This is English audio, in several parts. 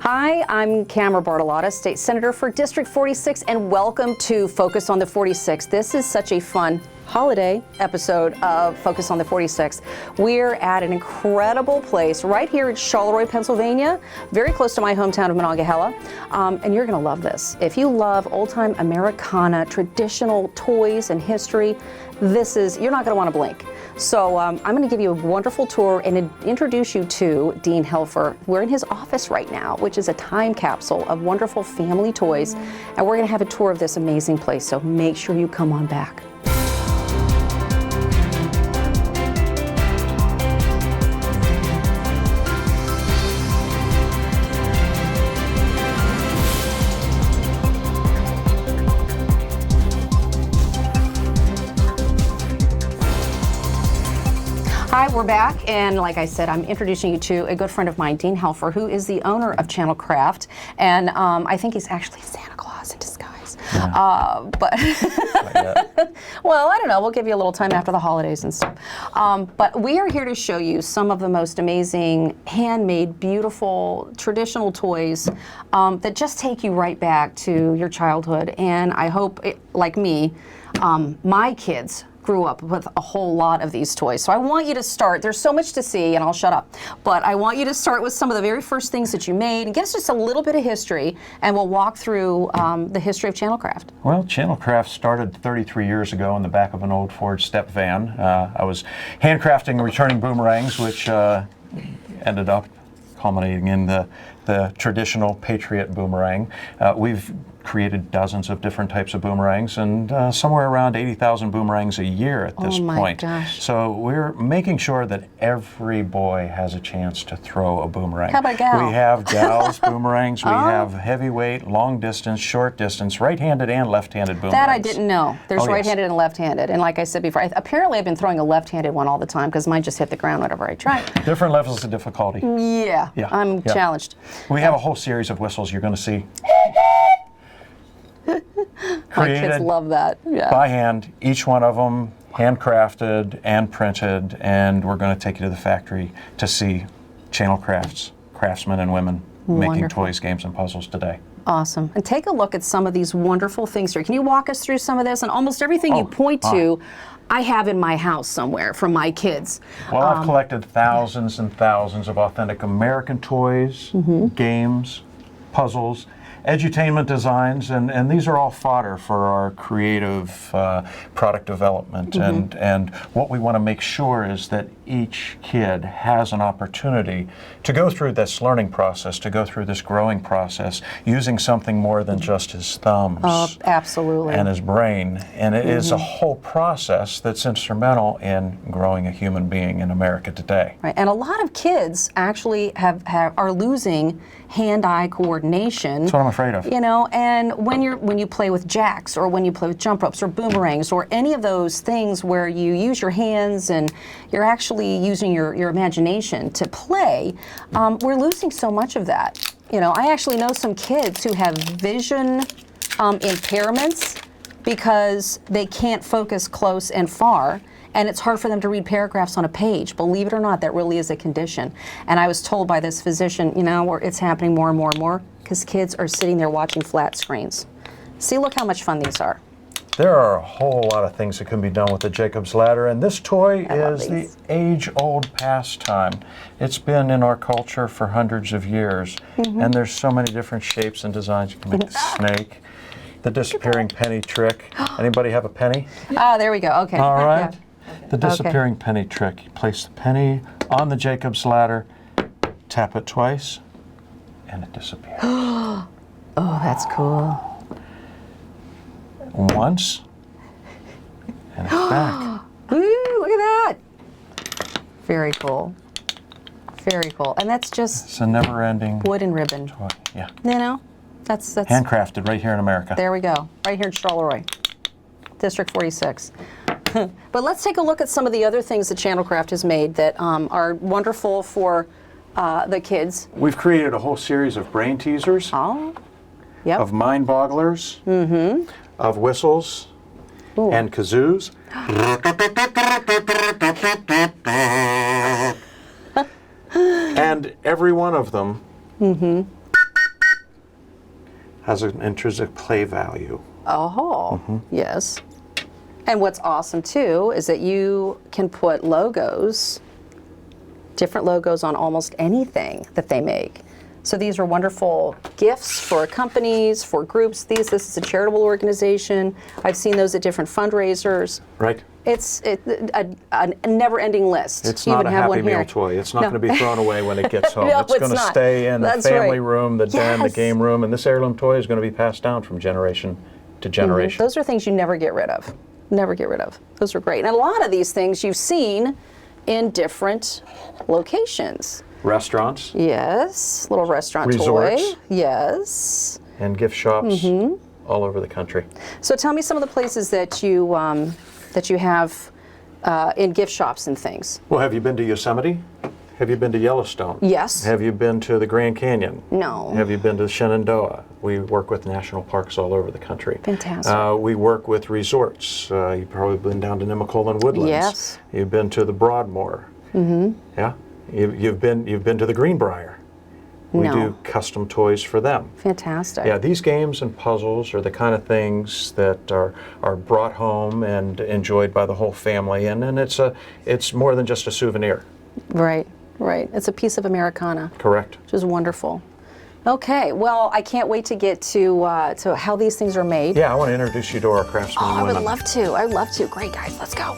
Hi, I'm Camera Bartolotta, State Senator for District 46, and welcome to Focus on the 46. This is such a fun holiday episode of Focus on the 46. We're at an incredible place right here in Charleroi, Pennsylvania, very close to my hometown of Monongahela, and you're going to love this. If you love old-time Americana, traditional toys and history, you're not going to want to blink. So I'm going to give you a wonderful tour and introduce you to Dean Helfer. We're in his office right now, which is a time capsule of wonderful family toys, and we're going to have a tour of this amazing place, so make sure you come on back. Hi, we're back, and like I said, I'm introducing you to a good friend of mine, Dean Helfer, who is the owner of Channel Craft, and I think he's actually Santa Claus in disguise. Yeah. Well, I don't know. We'll give you a little time after the holidays and stuff. But we are here to show you some of the most amazing, handmade, beautiful, traditional toys that just take you right back to your childhood. And I hope, like me, my kids grew up with a whole lot of these toys. So I want you to start, there's so much to see, and I'll shut up, but I want you to start with some of the very first things that you made and give us just a little bit of history, and we'll walk through the history of Channel Craft. Well, Channel Craft started 33 years ago in the back of an old Ford step van. I was handcrafting returning boomerangs, which ended up culminating in the traditional Patriot boomerang. We've created dozens of different types of boomerangs, and somewhere around 80,000 boomerangs a year at this point. Gosh. So we're making sure that every boy has a chance to throw a boomerang. How about a gal? We have gals boomerangs, we have heavyweight, long distance, short distance, right-handed and left-handed boomerangs. That I didn't know. There's right-handed yes. and left-handed, and like I said before, apparently I've been throwing a left-handed one all the time because mine just hit the ground whenever I try. Different levels of difficulty. Yeah, I'm challenged. We have a whole series of whistles you're going to see. My kids love that. Yeah. By hand, each one of them handcrafted and printed, and we're going to take you to the factory to see Channel Craft's craftsmen and women making toys, games, and puzzles today. Awesome. And take a look at some of these wonderful things here. Can you walk us through some of this? And almost everything you point to, I have in my house somewhere from my kids. Well, I've collected thousands and thousands of authentic American toys, games, puzzles, edutainment designs, and these are all fodder for our creative product development. And what we want to make sure is that each kid has an opportunity to go through this learning process, to go through this growing process, using something more than just his thumbs absolutely. And his brain. And it is a whole process that's instrumental in growing a human being in America today. Right. And a lot of kids actually are losing hand-eye coordination. That's what I'm afraid of. You know, and when you play with jacks, or when you play with jump ropes or boomerangs or any of those things where you use your hands and you're actually using your imagination to play, we're losing so much of that. You know, I actually know some kids who have vision impairments because they can't focus close and far, and it's hard for them to read paragraphs on a page. Believe it or not, that really is a condition. And I was told by this physician, you know, it's happening more and more and more because kids are sitting there watching flat screens. See, look how much fun these are. There are a whole lot of things that can be done with the Jacob's Ladder, and this toy is the age-old pastime. It's been in our culture for hundreds of years, and there's so many different shapes and designs. You can make the snake, the disappearing penny trick. Anybody have a penny? Ah, there we go. Okay. All right. Yeah. The disappearing penny trick. You place the penny on the Jacob's Ladder, tap it twice, and it disappears. Oh, that's cool. Once, and it's back. Woo, look at that. Very cool. Very cool. And that's just It's a never-ending wood and ribbon. toy. Yeah. You know, that's Handcrafted right here in America. There we go. Right here in Charleroi, District 46. But let's take a look at some of the other things that Channel Craft has made that are wonderful for the kids. We've created a whole series of brain teasers, Yep. of mind bogglers, of whistles, and kazoos. And every one of them has an intrinsic play value. Oh, yes. And what's awesome too is that you can put logos, different logos on almost anything that they make. So these are wonderful gifts for companies, for groups. This is a charitable organization. I've seen those at different fundraisers. Right. It's a never-ending list. It's You not even a have Happy one Meal here. toy. It's not No. going to be thrown away when it gets home. No, It's going to not. stay in the That's family right. room, the den, the Yes. game room, and this heirloom toy is going to be passed down from generation to generation. Those are things you never get rid of. Never get rid of. Those are great. And a lot of these things you've seen in different locations. Restaurants Yes, little restaurant Resorts. toy. Yes. and gift shops all over the country. So tell me some of the places that you have in gift shops and things. Well, have you been to Yosemite? Have you been to Yellowstone? Yes. Have you been to the Grand Canyon? No. Have you been to Shenandoah? We work with national parks all over the country. Fantastic. We work with resorts. You've probably been down to Nemacolin Woodlands. Yes. You've been to the Broadmoor. Yeah. You've been to the Greenbrier. We No. do custom toys for them. Fantastic. Yeah, these games and puzzles are the kind of things that are brought home and enjoyed by the whole family, and it's more than just a souvenir. Right, right. It's a piece of Americana, Correct. which is wonderful. Okay, well, I can't wait to get to how these things are made. Yeah, I want to introduce you to our craftsmen Oh, and I women. would love to. I would love to. Great, guys. Let's go.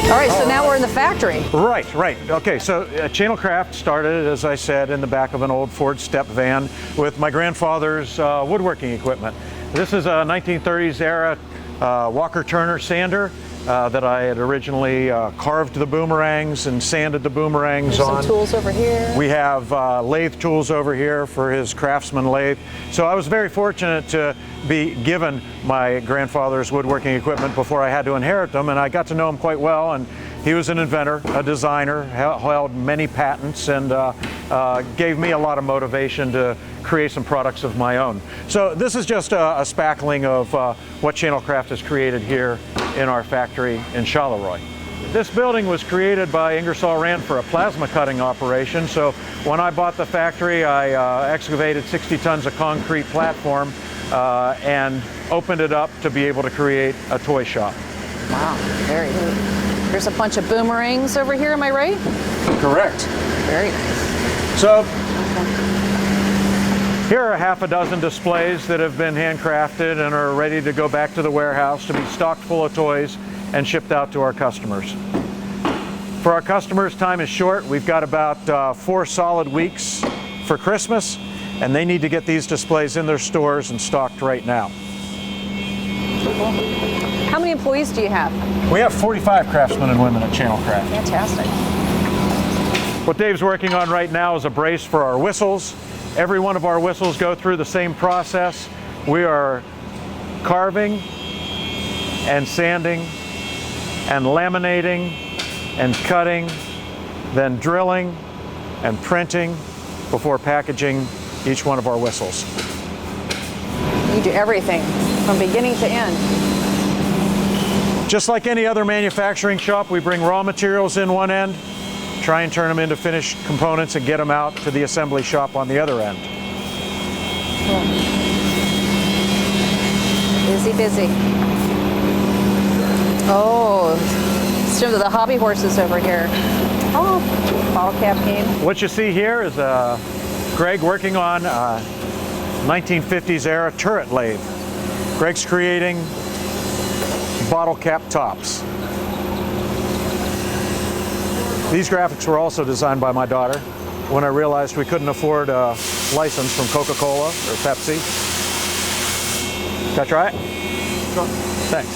All right, so now we're in the factory. Right, right. Okay, so Channel Craft started, as I said, in the back of an old Ford step van with my grandfather's woodworking equipment. This is a 1930s era Walker Turner sander that I had originally carved the boomerangs and sanded the boomerangs There's on. some tools over here. We have lathe tools over here for his Craftsman lathe. So I was very fortunate to be given my grandfather's woodworking equipment before I had to inherit them, and I got to know him quite well. And he was an inventor, a designer, held many patents, and gave me a lot of motivation to create some products of my own. So this is just a spackling of what Channel Craft has created here in our factory in Charleroi. This building was created by Ingersoll Rand for a plasma cutting operation. So when I bought the factory, I excavated 60 tons of concrete platform and opened it up to be able to create a toy shop. Wow, very neat. There's a bunch of boomerangs over here, am I right? Correct. Very nice. So here are half a dozen displays that have been handcrafted and are ready to go back to the warehouse to be stocked full of toys and shipped out to our customers. For our customers, time is short. We've got about 4 solid weeks for Christmas, and they need to get these displays in their stores and stocked right now. How many employees do you have? We have 45 craftsmen and women at Channel Craft. Fantastic. What Dave's working on right now is a brace for our whistles. Every one of our whistles go through the same process. We are carving and sanding and laminating and cutting, then drilling and printing before packaging each one of our whistles. You do everything from beginning to end. Just like any other manufacturing shop, we bring raw materials in one end, try and turn them into finished components and get them out to the assembly shop on the other end. Cool. Busy, busy. Oh, some of the hobby horses over here. Oh, bottle cap game. What you see here is Greg working on 1950s era turret lathe. Greg's creating bottle cap tops. These graphics were also designed by my daughter when I realized we couldn't afford a license from Coca-Cola or Pepsi. Can I try it? Sure. Thanks.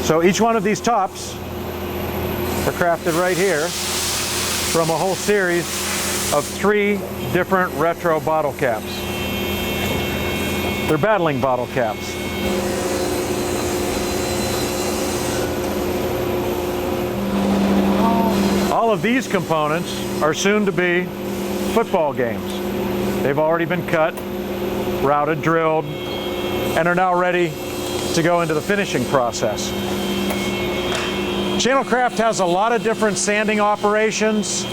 So each one of these tops are crafted right here from a whole series of 3 different retro bottle caps. They're battling bottle caps. All of these components are soon to be football games. They've already been cut, routed, drilled, and are now ready to go into the finishing process. Channel Craft has a lot of different sanding operations,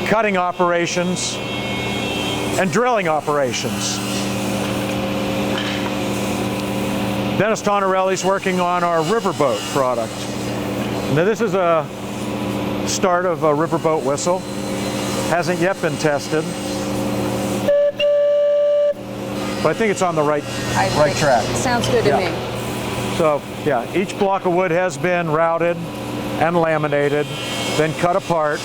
cutting operations, and drilling operations. Dennis Tonarelli's working on our riverboat product. Now this is a start of a riverboat whistle. Hasn't yet been tested, but I think it's on the right track. Sounds good to me. So yeah, each block of wood has been routed and laminated, then cut apart,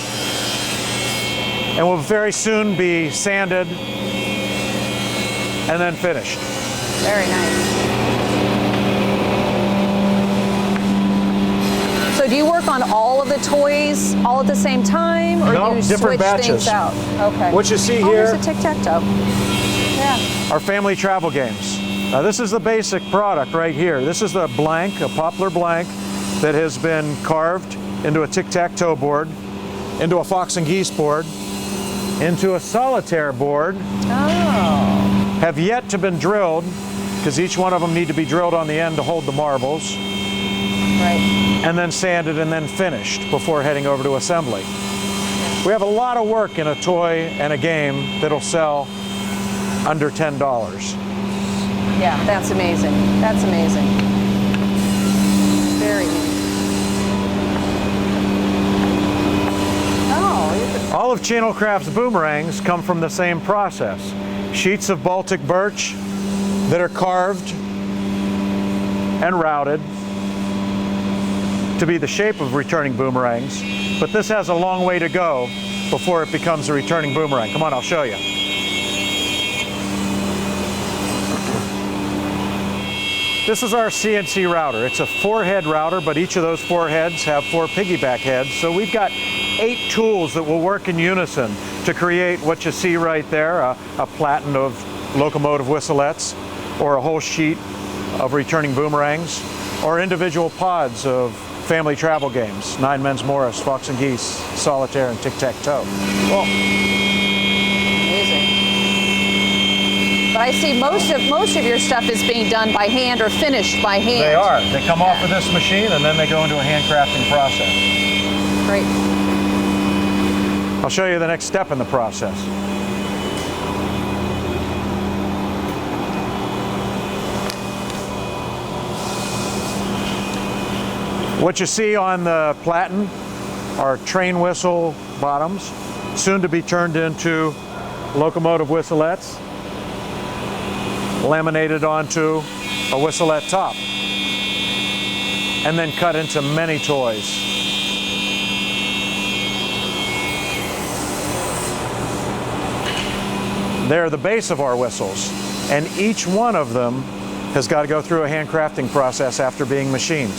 and will very soon be sanded and then finished. Very nice. So do you work on all of the toys all at the same time, or No, do you different switch batches. things out? Okay. What you see Oh, here there's a tic-tac-toe. Yeah. are family travel games. This is the basic product right here. This is the blank, a poplar blank, that has been carved into a tic-tac-toe board, into a fox and geese board, into a solitaire board. Oh. Have yet to been drilled, because each one of them need to be drilled on the end to hold the marbles, Right. and then sanded and then finished before heading over to assembly. We have a lot of work in a toy and a game that'll sell under $10. Yeah, that's amazing. That's amazing. Very neat. Oh. All of Channel Craft's boomerangs come from the same process. Sheets of Baltic birch that are carved and routed to be the shape of returning boomerangs, but this has a long way to go before it becomes a returning boomerang. Come on, I'll show you. This is our CNC router. It's a 4-head router, but each of those 4 heads have 4 piggyback heads. So we've got 8 tools that will work in unison to create what you see right there, a platen of locomotive whistlets, or a whole sheet of returning boomerangs, or individual pods of family travel games, Nine Men's Morris, Fox and Geese, Solitaire, and Tic-Tac-Toe. Cool. Amazing. But I see most of your stuff is being done by hand or finished by hand. They are. They come off of this machine and then they go into a handcrafting process. Great. I'll show you the next step in the process. What you see on the platen are train whistle bottoms, soon to be turned into locomotive whistlets, laminated onto a whistlette top, and then cut into many toys. They're the base of our whistles, and each one of them has got to go through a handcrafting process after being machined.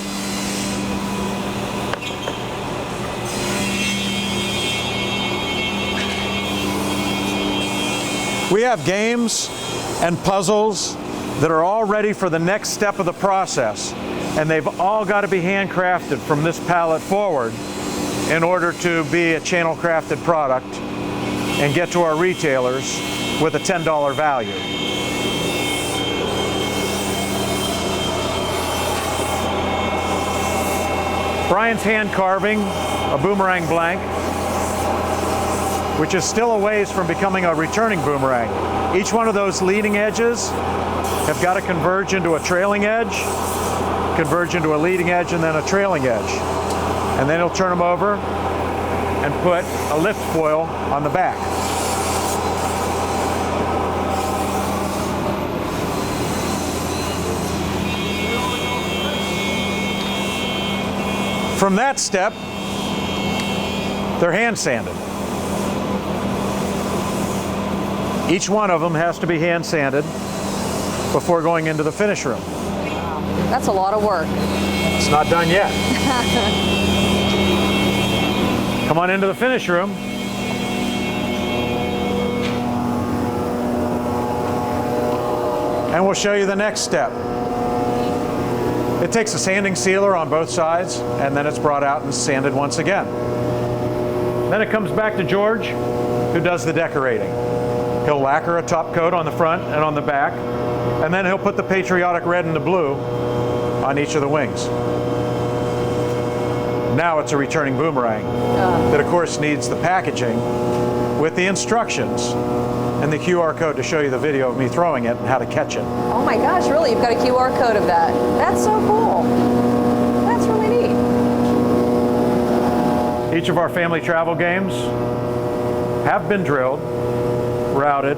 We have games and puzzles that are all ready for the next step of the process, and they've all got to be handcrafted from this pallet forward in order to be a channel crafted product and get to our retailers with a $10 value. Brian's hand carving a boomerang blank, which is still a ways from becoming a returning boomerang. Each one of those leading edges have got to converge into a trailing edge, converge into a leading edge, and then a trailing edge. And then he'll turn them over and put a lift foil on the back. From that step, they're hand sanded. Each one of them has to be hand sanded before going into the finish room. That's a lot of work. It's not done yet. Come on into the finish room. And we'll show you the next step. It takes a sanding sealer on both sides, and then it's brought out and sanded once again. Then it comes back to George, who does the decorating. He'll lacquer a top coat on the front and on the back, and then he'll put the patriotic red and the blue on each of the wings. Now it's a returning boomerang that, of course, needs the packaging with the instructions and the QR code to show you the video of me throwing it and how to catch it. Oh my gosh, really? You've got a QR code of that. That's so cool. That's really neat. Each of our family travel games have been drilled, routed,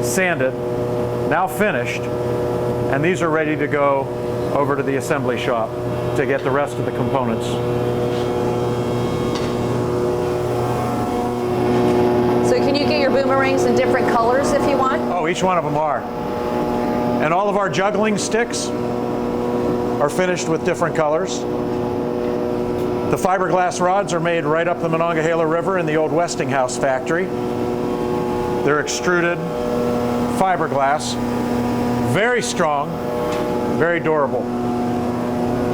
sanded, now finished, and these are ready to go over to the assembly shop to get the rest of the components. So can you get your boomerangs in different colors if you want? Oh, each one of them are. And all of our juggling sticks are finished with different colors. The fiberglass rods are made right up the Monongahela River in the old Westinghouse factory. They're extruded fiberglass, very strong, very durable.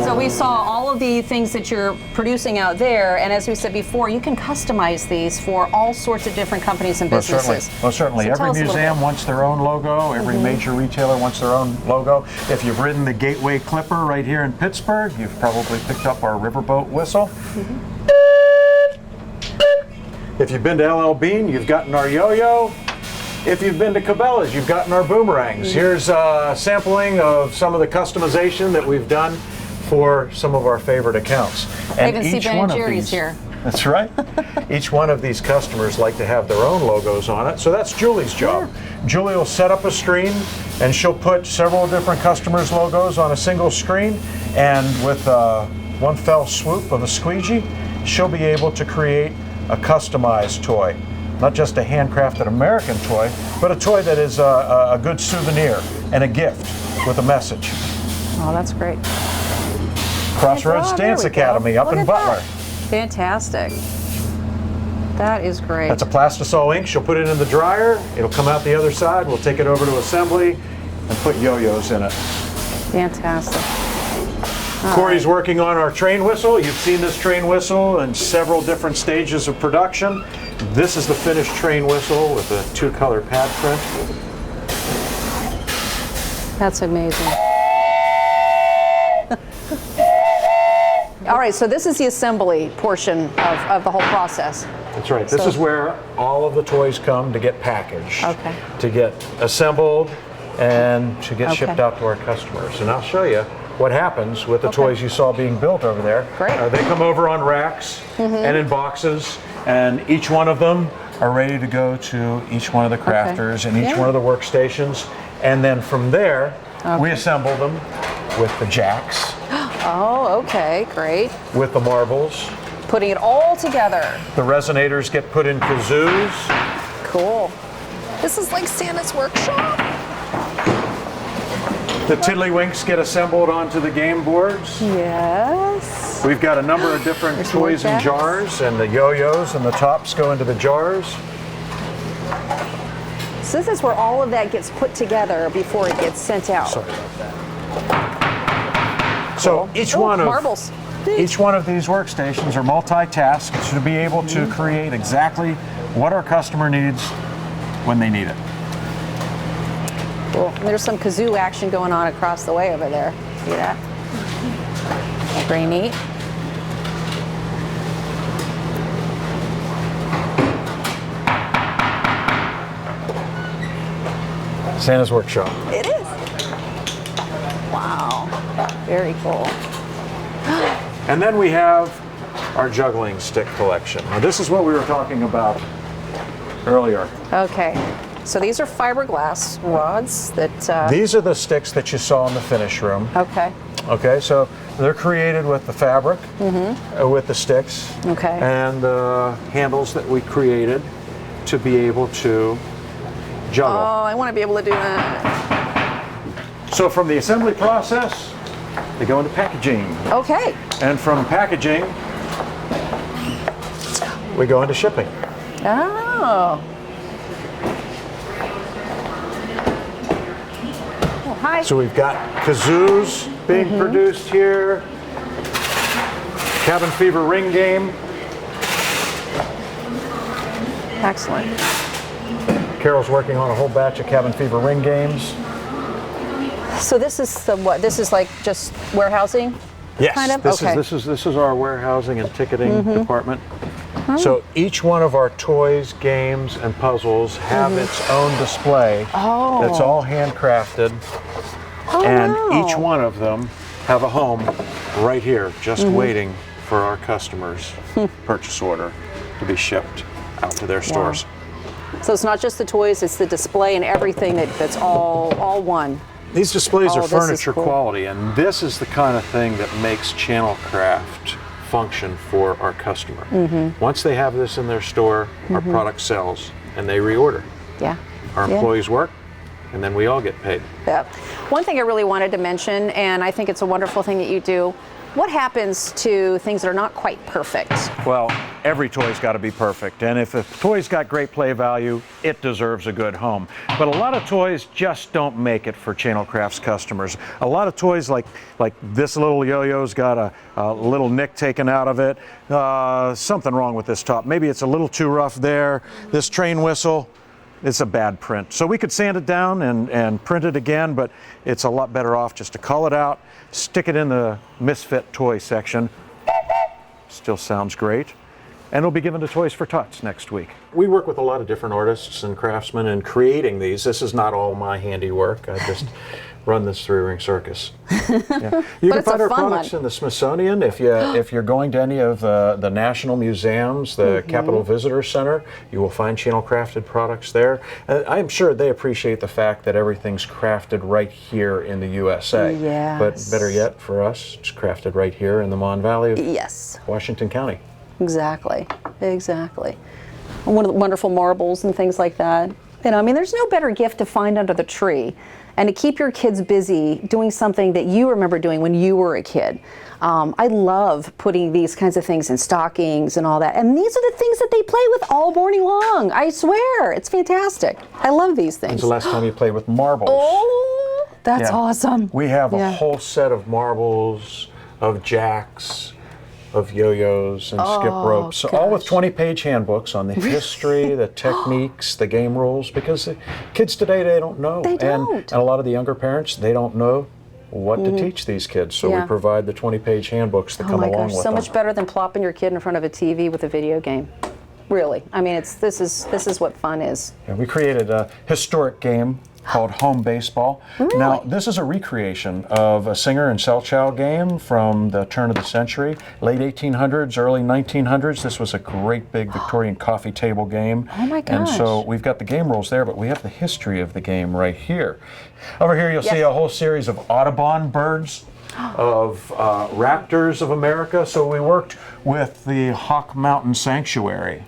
So we saw all of the things that you're producing out there, and as we said before, you can customize these for all sorts of different companies and businesses. Most certainly. So tell Every us a little museum bit. wants their own logo. Every major retailer wants their own logo. If you've ridden the Gateway Clipper right here in Pittsburgh, you've probably picked up our riverboat whistle. If you've been to LL Bean, you've gotten our yo-yo. If you've been to Cabela's, you've gotten our boomerangs. Here's a sampling of some of the customization that we've done for some of our favorite accounts. I even see Ben and Jerry's here. That's right. Each one of these customers like to have their own logos on it, so that's Julie's job. Julie will set up a screen, and she'll put several different customers' logos on a single screen, and with one fell swoop of a squeegee, she'll be able to create a customized toy. Not just a handcrafted American toy, but a toy that is a good souvenir and a gift with a message. Oh, that's great. Crossroads Oh, there Dance we go. Academy up Look in at Butler. that. Fantastic. That is great. That's a plastisol ink. She'll put it in the dryer. It'll come out the other side. We'll take it over to assembly and put yo-yos in it. Fantastic. Corey's working on our train whistle. You've seen this train whistle in several different stages of production. This is the finished train whistle with a 2-color pad print. That's amazing. All right, so this is the assembly portion of the whole process. That's right. This is where all of the toys come to get packaged, Okay. to get assembled, and to get Okay. shipped out to our customers. And I'll show you what happens with the toys you saw being built over there. Great. They come over on racks and in boxes, and each one of them are ready to go to each one of the crafters and each Yeah. one of the workstations. And then from there, we assemble them with the jacks, Oh, okay, great. with the marbles. Putting it all together. The resonators get put in kazoos. Cool. This is like Santa's workshop. The tiddlywinks get assembled onto the game boards. Yes. We've got a number of different There's more toys in jacks. jars, and the yo-yos and the tops go into the jars. So this is where all of that gets put together before it gets sent out. Sorry about that. So each one of marbles. each one of these workstations are multitasked to be able to create exactly what our customer needs when they need it. Cool. And there's some kazoo action going on across the way over there. See that? Very neat. Santa's Workshop. It is. Wow. Very cool. And then we have our juggling stick collection. Now this is what we were talking about earlier. Okay. So these are fiberglass rods that. These are the sticks that you saw in the finish room. Okay. Okay, so they're created with the fabric, with the sticks, Okay. and the handles that we created to be able to juggle. Oh, I want to be able to do that. So from the assembly process, they go into packaging. Okay. And from packaging, we go into shipping. Oh. Oh, hi. So we've got kazoos being produced here, cabin fever ring game. Excellent. Carol's working on a whole batch of cabin fever ring games. So this is the what? This is like just warehousing? Yes, kind of? this Okay. is our warehousing and ticketing department. So each one of our toys, games, and puzzles have its own display. Oh. That's all handcrafted, and wow. each one of them have a home right here, just waiting for our customers' purchase order to be shipped out to their stores. So it's not just the toys, it's the display and everything that's all one. These displays Oh, are this is furniture cool. quality, and this is the kind of thing that makes Channel Craft function for our customer. Once they have this in their store, our product sells, and they reorder. Yeah. Our Yeah. employees work, and then we all get paid. Yeah. One thing I really wanted to mention, and I think it's a wonderful thing that you do, what happens to things that are not quite perfect? Well, every toy's got to be perfect, and if a toy's got great play value, it deserves a good home. But a lot of toys just don't make it for Channel Craft's customers. A lot of toys, like this little yo-yo's got a little nick taken out of it. Something wrong with this top. Maybe it's a little too rough there. This train whistle, it's a bad print. So we could sand it down and print it again, but it's a lot better off just to cull it out, stick it in the misfit toy section. Still sounds great. And it'll be given to Toys for Tots next week. We work with a lot of different artists and craftsmen in creating these. This is not all my handiwork. I just run this three-ring circus. Yeah. You can it's a find our fun products one. in the Smithsonian. If you're going to any of the national museums, the Capitol Visitor Center, you will find Channel Crafted products there. I'm sure they appreciate the fact that everything's crafted right here in the USA. Yes. But better yet, for us, it's crafted right here in the Mon Valley of Yes. Washington County. Exactly. Exactly. One of the wonderful marbles and things like that. You know, I mean, there's no better gift to find under the tree and to keep your kids busy doing something that you remember doing when you were a kid. I love putting these kinds of things in stockings and all that. And these are the things that they play with all morning long. I swear. It's fantastic. I love these things. When's the last time you played with marbles? Oh, that's Yeah. awesome. We have a Yeah. whole set of marbles, of jacks, of yo-yos and skip ropes, all with gosh. 20-page handbooks on the history, the techniques, the game rules, because the kids today, they don't know. They don't. And a lot of the younger parents, they don't know what to teach these kids, so Yeah. we provide the 20-page handbooks that Oh come my along gosh, with so them. much better than plopping your kid in front of a TV with a video game. Really. I mean, this is what fun is. And we created a historic game called Home Baseball. Really? Now, this is a recreation of a Singer and Cell-Child game from the turn of the century, late 1800s, early 1900s. This was a great big Victorian coffee table game. Oh my And so gosh. we've got the game rules there, but we have the history of the game right here. Over here, you'll see Yes. a whole series of Audubon birds, of raptors of America. So we worked with the Hawk Mountain Sanctuary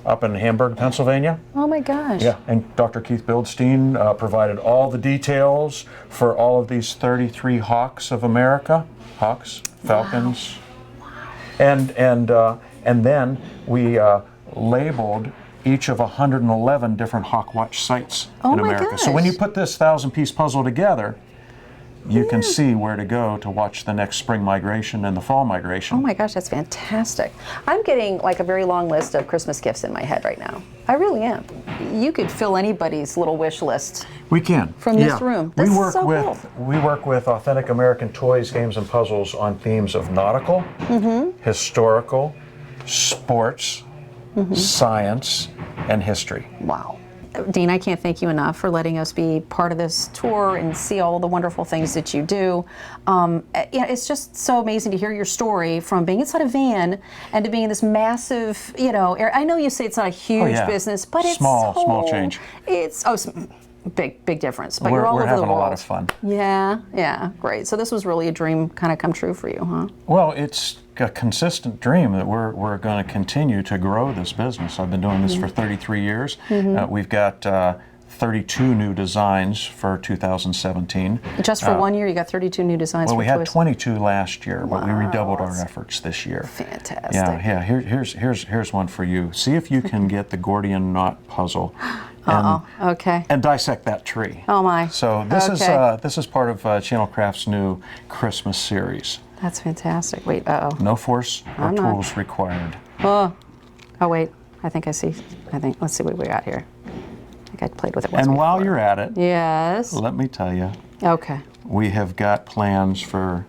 up in Hamburg, Pennsylvania. Oh my gosh. Yeah, and Dr. Keith Bildstein provided all the details for all of these 33 hawks of America, hawks, falcons, and then we labeled each of 111 different hawk watch sites Oh in my America. So when you gosh. put this 1,000-piece puzzle together, you can see where to go to watch the next spring migration and the fall migration. Oh my gosh, that's fantastic. I'm getting like a very long list of Christmas gifts in my head right now. I really am. You could fill anybody's little wish list. We can. From this room. This we is work so with cool. we work with authentic American toys, games, and puzzles on themes of nautical, historical, sports, science, and history. Wow. Dean, I can't thank you enough for letting us be part of this tour and see all the wonderful things that you do. It's just so amazing to hear your story from being inside a van and to being in this massive, area. I know you say it's not a huge yeah. business, but it's Small change. It's big difference. But We're you're all over having the world. a lot of fun. Yeah, great. So this was really a dream kind of come true for you, huh? Well, it's a consistent dream that we're going to continue to grow this business. I've been doing this for 33 years. We've got 32 new designs for 2017. Just for 1 year, you got 32 new designs Well, for we had toys. 22 last year, but we redoubled our Wow. efforts this year. Fantastic. Yeah. Here's one for you. See if you can get the Gordian knot puzzle. And, Okay. and dissect that tree. Oh my. So this is part of Channel Craft's new Christmas series. That's fantastic. Wait, No force or I'm not- tools required. Oh wait, I think I see. Let's see what we got here. I think I played with it once And while before. you're at it, Yes. let me tell you, Okay. we have got plans for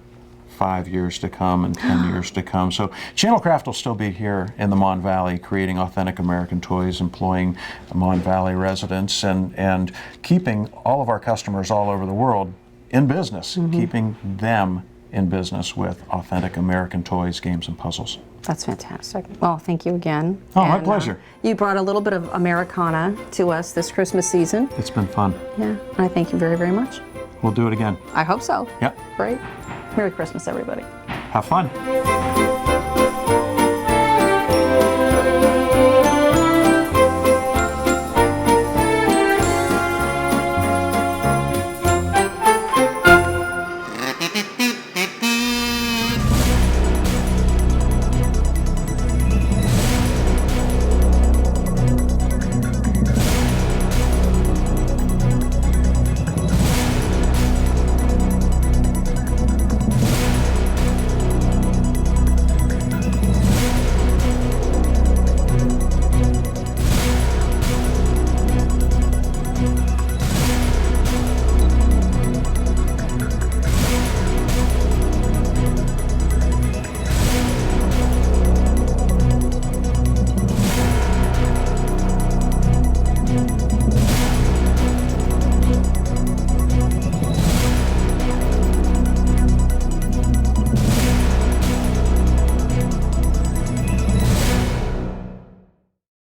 5 years to come and 10 years to come. So Channelcraft will still be here in the Mon Valley creating authentic American toys, employing Mon Valley residents, and keeping all of our customers all over the world in business, keeping them in business with authentic American toys, games, and puzzles. That's fantastic. Well, thank you again. Oh, my pleasure. You brought a little bit of Americana to us this Christmas season. It's been fun. Yeah, and I thank you very, very much. We'll do it again. I hope so. Yep. Great. Merry Christmas, everybody. Have fun.